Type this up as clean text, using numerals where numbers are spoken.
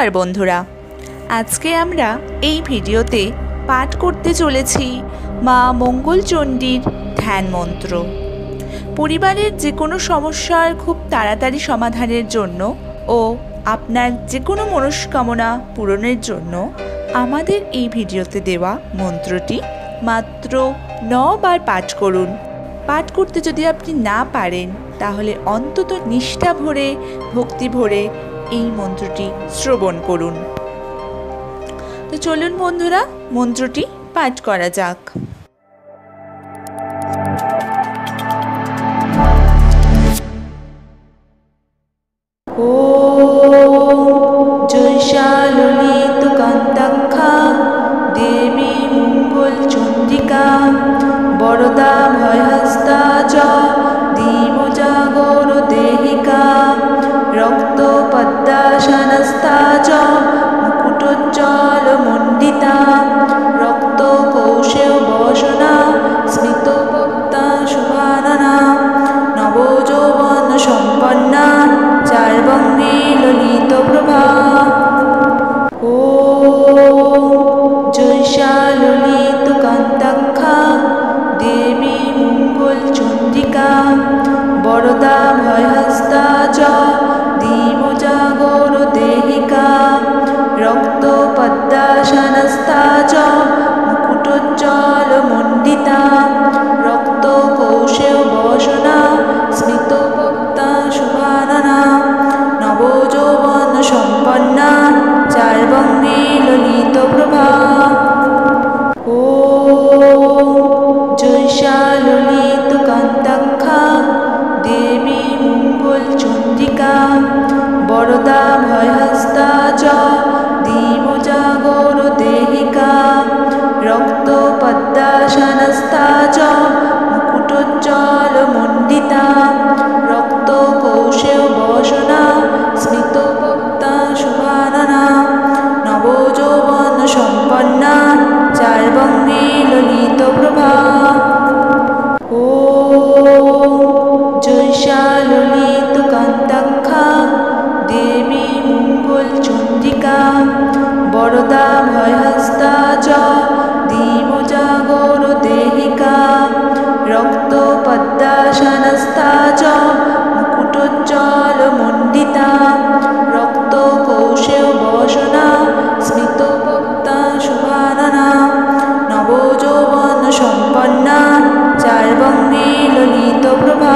নমস্কার বন্ধুরা, আজকে আমরা এই ভিডিওতে পাঠ করতে চলেছি মা মঙ্গলচণ্ডীর ধ্যান মন্ত্র। পরিবারের যে কোনো সমস্যার খুব তাড়াতাড়ি সমাধানের জন্য ও আপনার যে কোনো মনস্কামনা পূরণের জন্য আমাদের এই ভিডিওতে দেওয়া মন্ত্রটি মাত্র 9 বার পাঠ করুন। পাঠ করতে যদি আপনি না পারেন তাহলে অন্তত নিষ্ঠা ভরে ভক্তি ভরে এই মন্ত্রটি শ্রবণ করুন। তো চলুন বন্ধুরা, মন্ত্রটি পাঠ করা যাক। ওম জয়শালিনী কান্তাক্ষা দেবী মঙ্গলচণ্ডিকা বরদা ভয়হস্তা চ দীবজাগর দেহিকা রক্ত পদ্মাসনস্থা চ মুকুটোজ্জ্বল মণ্ডিতা রক্ত কৌশেয় বসনা স্মিত বক্তা শুভাননা নবযৌবন সম্পন্না চার্বঙ্গে ললিত প্রভা। ওম জয়শালিনী কান্তাক্ষা দেবী মঙ্গলচণ্ডিকা বরদা ভয়হস্তা চ দীবজাগর দেহিকা রক্ত পদ্মাসনস্থা চ মুকুটোজ্জ্বল মণ্ডিতা রক্ত কৌশেয় বসনা স্মিত বক্তা শুভাননা নবযৌবন সম্পন্না চার্বঙ্গে ললিত প্রভা। ওম জয়শালিনী কান্তাক্ষা দেবী মঙ্গলচণ্ডিকা বরদা ভয়হস্তা চ দীবজাগর দেহিকা রক্ত পদ্মাসনস্থা চ মুকুটোজ্জ্বল মণ্ডিতা রক্ত কৌশেয় বসনা স্মিত বক্তা শুভাননা নবযৌবন সম্পন্না চার্বঙ্গে ললিত প্রভা। ওম জয়শালিনী কান্তাক্ষা দেবী মঙ্গলচণ্ডিকা বরদা ভয়হস্তা চ দীবজাগর দেহিকা রক্ত পদ্মাসনস্থা চ মুকুটোজ্জ্বল মণ্ডিতা রক্ত কৌশেয় বসনা স্মিত বক্তা শুভাননা নবযৌবন সম্পন্না চার্বঙ্গে ললিত প্রভা।